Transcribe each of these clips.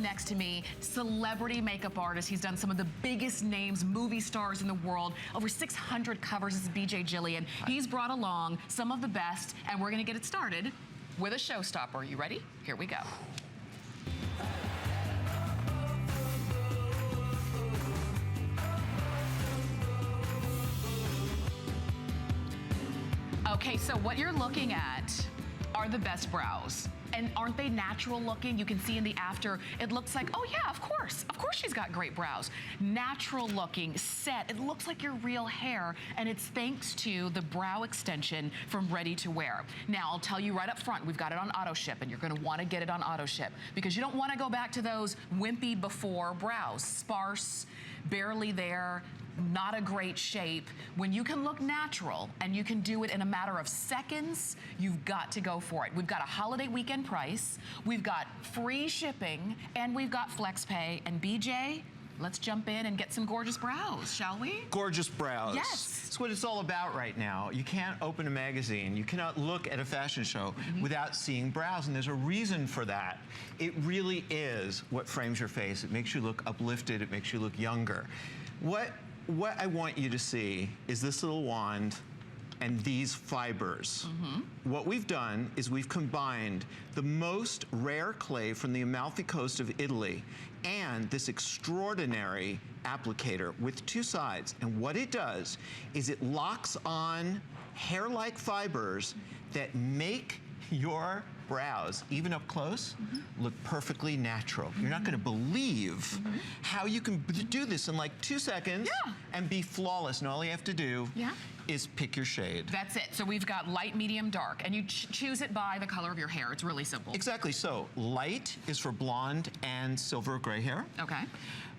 Next to me, celebrity makeup artist. He's done some of the biggest names, movie stars in the world. Over 600 covers. This is BJ Jillian. He's brought along some of the best, and we're gonna get it started with a showstopper. You ready? Here we go. Okay, so what you're looking at are the best brows. And aren't they natural looking? You can see in the after, it looks like, oh yeah, of course she's got great brows. Natural looking, set, it looks like your real hair, and it's thanks to the brow extension from Ready to Wear. Now, I'll tell you right up front, we've got it on auto ship, and you're gonna wanna get it on auto ship, because you don't wanna go back to those wimpy before brows, sparse, barely there, not a great shape. When you can look natural and you can do it in a matter of seconds, you've got to go for it. We've got a holiday weekend price, we've got free shipping, and we've got flex pay. And BJ, let's jump in and get some gorgeous brows, shall we? Gorgeous brows. Yes. That's what it's all about right now. You can't open a magazine, you cannot look at a fashion show without seeing brows, and there's a reason for that. It really is what frames your face. It makes you look uplifted, it makes you look younger. What I want you to see is this little wand and these fibers. What we've done is we've combined the most rare clay from the Amalfi Coast of Italy and this extraordinary applicator with two sides. And what it does is it locks on hair-like fibers that make your brows, even up close, look perfectly natural. You're not gonna believe how you can do this in like 2 seconds and be flawless. And all you have to do is pick your shade. That's it. So we've got light, medium, dark, and you choose it by the color of your hair. It's really simple. Exactly. So light is for blonde and silver gray hair. Okay.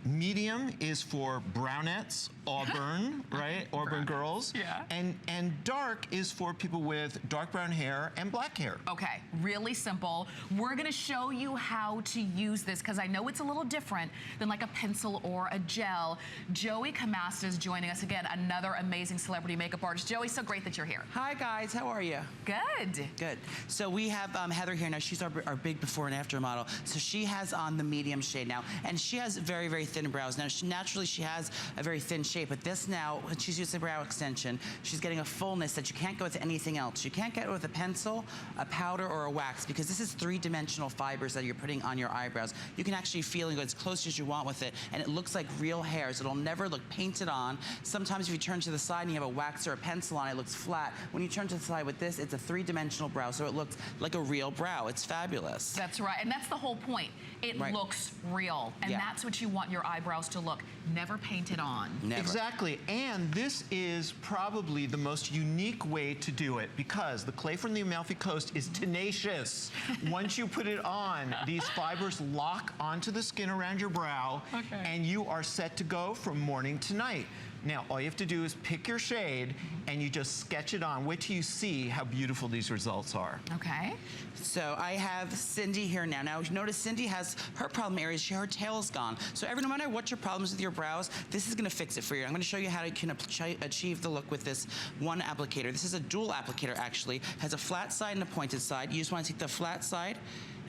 Medium is for brownettes, auburn, right? Auburn girls. Yeah. And dark is for people with dark brown hair and black hair. Okay, really simple. We're gonna show you how to use this, because I know it's a little different than like a pencil or a gel. Joey Camasta is joining us again, another amazing celebrity makeup artist. Joey, so great that you're here. Hi guys, how are you? Good. Good. So we have Heather here now. She's our big before and after model. So she has on the medium shade now, and she has very, very thin brows. Now, naturally, she has a very thin shape, but this now, when she's using a brow extension, she's getting a fullness that you can't get with anything else. You can't get it with a pencil, a powder, or a wax, because this is three-dimensional fibers that you're putting on your eyebrows. You can actually feel and go as close as you want with it, and it looks like real hairs. It'll never look painted on. Sometimes if you turn to the side and you have a wax or a pencil on, it looks flat. When you turn to the side with this, it's a three-dimensional brow, so it looks like a real brow. It's fabulous. That's right, and that's the whole point. It looks real, and that's what you want your eyebrows to look. Never painted on. Never. Exactly, and this is probably the most unique way to do it, because the clay from the Amalfi Coast is tenacious. Once you put it on, these fibers lock onto the skin around your brow, and you are set to go from morning to night. Now, all you have to do is pick your shade and you just sketch it on. Wait till you see how beautiful these results are. Okay. So I have Cindy here now. Now, notice Cindy has her problem areas. Her tail is gone. So no matter what your problems with your brows, this is gonna fix it for you. I'm gonna show you how you can achieve the look with this one applicator. This is a dual applicator, actually. Has a flat side and a pointed side. You just wanna take the flat side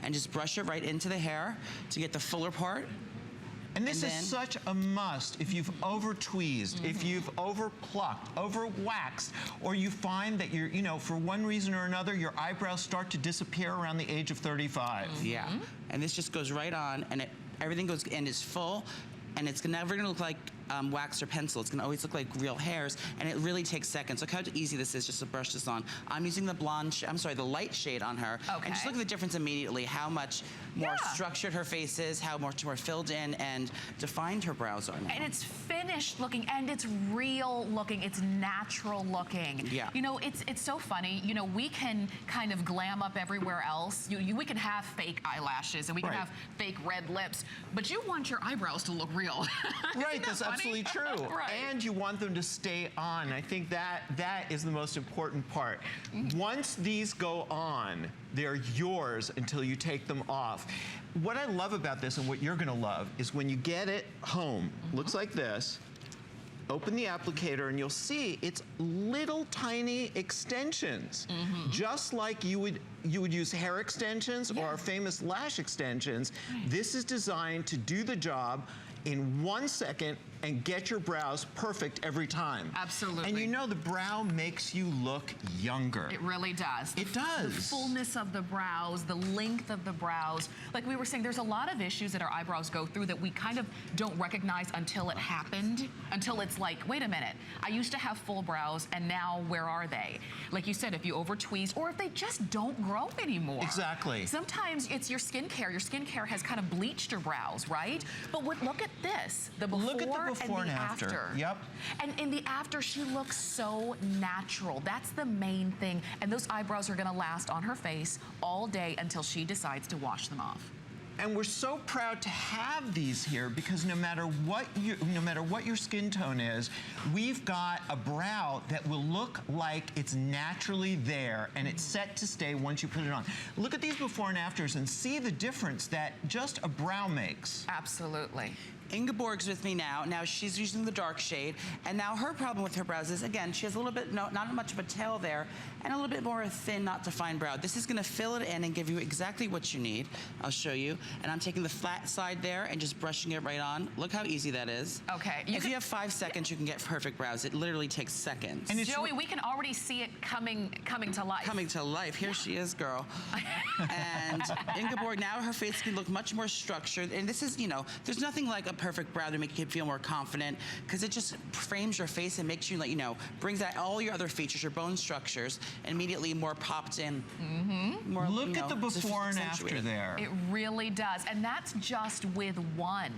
and just brush it right into the hair to get the fuller part. And this is such a must if you've over-tweezed, if you've over-plucked, over-waxed, or you find that you're, for one reason or another, your eyebrows start to disappear around the age of 35. Yeah, and this just goes right on, and everything goes and is full, and it's never gonna look like wax or pencil. It's gonna always look like real hairs, and it really takes seconds. Look how easy this is just to brush this on. I'm using the the light shade on her, and just look at the difference immediately, how much more structured her face is, how much more filled in and defined her brows are now. And it's finished looking, and it's real looking, it's natural looking. Yeah. It's so funny, we can kind of glam up everywhere else. We can have fake eyelashes, and we can have fake red lips, but you want your eyebrows to look real. Right, that's absolutely true. Right. And you want them to stay on. I think that is the most important part. Once these go on, they're yours until you take them off. What I love about this, and what you're gonna love, is when you get it home, looks like this, open the applicator and you'll see it's little tiny extensions. Just like you would use hair extensions or our famous lash extensions. This is designed to do the job in 1 second and get your brows perfect every time. Absolutely. And you know the brow makes you look younger. It really does. It does. The fullness of the brows, the length of the brows. Like we were saying, there's a lot of issues that our eyebrows go through that we kind of don't recognize until it happened, until it's like, wait a minute, I used to have full brows and now where are they? Like you said, if you over tweeze or if they just don't grow anymore. Exactly. Sometimes it's your skincare. Your skincare has kind of bleached your brows, right? But look at this, the before, look at the before and after. Yep. And in the after, she looks so natural. That's the main thing. And those eyebrows are gonna last on her face all day until she decides to wash them off. And we're so proud to have these here because no matter what your skin tone is, we've got a brow that will look like it's naturally there and it's set to stay once you put it on. Look at these before and afters and see the difference that just a brow makes. Absolutely. Ingeborg's with me now. Now she's using the dark shade, and now her problem with her brows is, again, she has a little bit, not much of a tail there, and a little bit more thin, not defined brow. This is gonna fill it in and give you exactly what you need. I'll show you. And I'm taking the flat side there and just brushing it right on. Look how easy that is. Okay. If you have 5 seconds, you can get perfect brows. It literally takes seconds. And Joey, we can already see it coming to life. Coming to life. Here she is, girl. And Ingeborg, now her face can look much more structured. And this is, you know, there's nothing like a perfect brow to make you feel more confident because it just frames your face and makes you, like, you know, brings out all your other features, your bone structures, immediately more popped in. More, look at the before and after there. It really does. And that's just with one.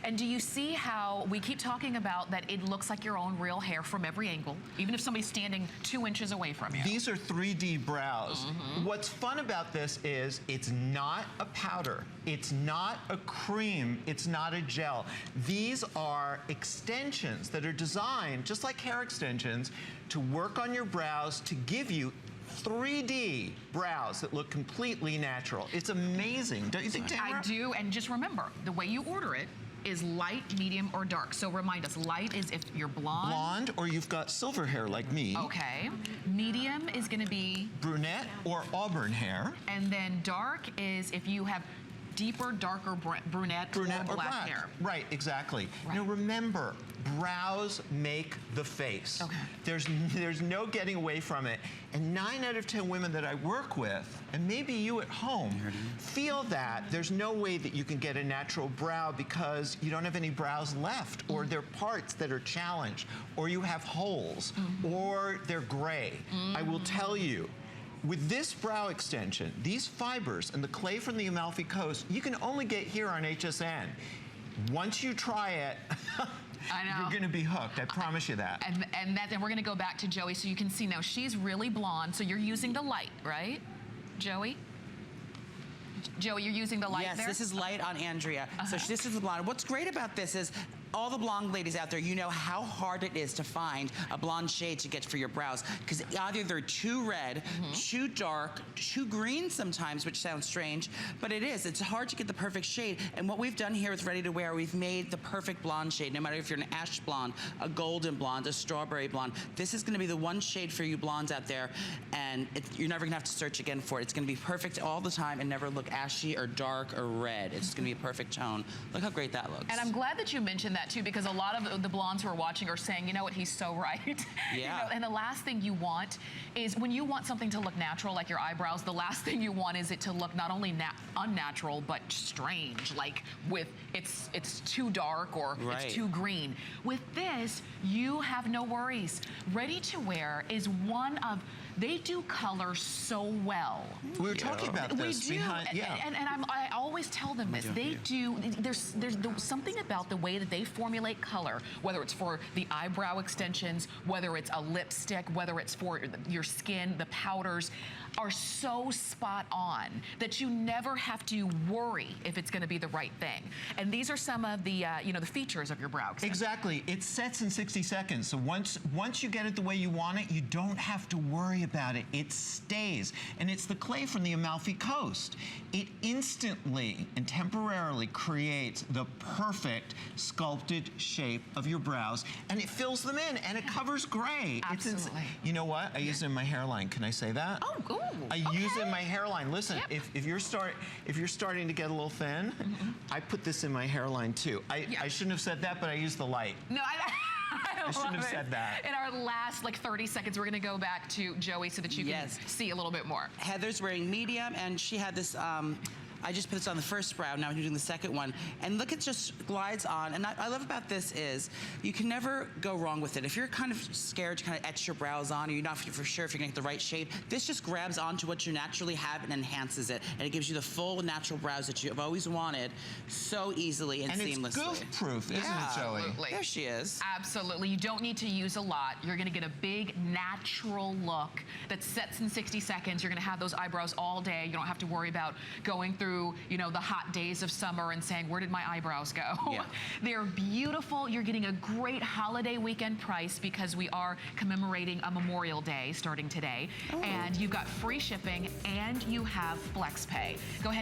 And do you see how we keep talking about that it looks like your own real hair from every angle, even if somebody's standing 2 inches away from you? These are 3D brows. What's fun about this is it's not a powder. It's not a cream. It's not a gel. These are extensions that are designed, just like hair extensions, to work on your brows to give you 3D brows that look completely natural. It's amazing. Don't you think, Tamara? I do, and just remember, the way you order it is light, medium, or dark. So remind us, light is if you're blonde. Blonde, or you've got silver hair like me. Okay. Medium is gonna be brunette or auburn hair. And then dark is if you have deeper, darker brunette or black hair. Right, exactly. Right. Now remember, brows make the face. Okay. There's no getting away from it. And 9 out of 10 women that I work with, and maybe you at home, feel that there's no way that you can get a natural brow because you don't have any brows left, or they're parts that are challenged, or you have holes, or they're gray. I will tell you, with this brow extension, these fibers and the clay from the Amalfi Coast, you can only get here on HSN. Once you try it, I know. you're gonna be hooked, I promise you that. And then we're gonna go back to Joey so you can see now she's really blonde, so you're using the light, right, Joey? Joey, you're using the light there? Yes, this is light on Andrea. So this is the blonde. What's great about this is all the blonde ladies out there, you know how hard it is to find a blonde shade to get for your brows because either they're too red, too dark, too green sometimes, which sounds strange, but it is. It's hard to get the perfect shade. And what we've done here with Ready to Wear, we've made the perfect blonde shade, no matter if you're an ash blonde, a golden blonde, a strawberry blonde. This is gonna be the one shade for you blondes out there, and you're never gonna have to search again for it. It's gonna be perfect all the time and never look ashy or dark or red. It's gonna be a perfect tone. Look how great that looks. And I'm glad that you mentioned that too, because a lot of the blondes who are watching are saying, you know what, he's so right. Yeah. You know, and the last thing you want is when you want something to look natural, like your eyebrows, the last thing you want is it to look not only unnatural, but strange, like with it's too dark or it's too green. With this, you have no worries. Ready to Wear is one of, they do color so well. We were talking about this. We do, Yeah. and I always tell them this. They do, there's something about the way that they formulate color, whether it's for the eyebrow extensions, whether it's a lipstick, whether it's for your skin, the powders, are so spot on that you never have to worry if it's going to be the right thing. And these are some of the the features of your brow extension. Exactly. It sets in 60 seconds. So once you get it the way you want it, you don't have to worry about it, it stays. And it's the clay from the Amalfi Coast. It instantly and temporarily creates the perfect sculpted shape of your brows, and it fills them in, and it covers gray. Absolutely. You know what? I use it in my hairline. Can I say that? Oh, ooh, I use it in my hairline. Listen, Yep. if you're starting to get a little thin, I put this in my hairline too. I shouldn't have said that, but I use the light. No, I shouldn't have said that. In our last 30 seconds, we're gonna go back to Joey so that you can see a little bit more. Heather's wearing medium, and she had this, I just put this on the first brow, now I'm doing the second one. And look, it just glides on. And I love about this is, you can never go wrong with it. If you're kind of scared to kind of etch your brows on, or you're not for sure if you're gonna get the right shape, this just grabs onto what you naturally have and enhances it. And it gives you the full natural brows that you've always wanted so easily and seamlessly. It's goof-proof, isn't it, Joey? Absolutely. There she is. Absolutely. You don't need to use a lot. You're gonna get a big natural look that sets in 60 seconds. You're gonna have those eyebrows all day. You don't have to worry about going through, the hot days of summer and saying, where did my eyebrows go? Yeah. They're beautiful. You're getting a great holiday weekend price because we are commemorating a Memorial Day starting today. And you've got free shipping and you have flex pay. Go ahead.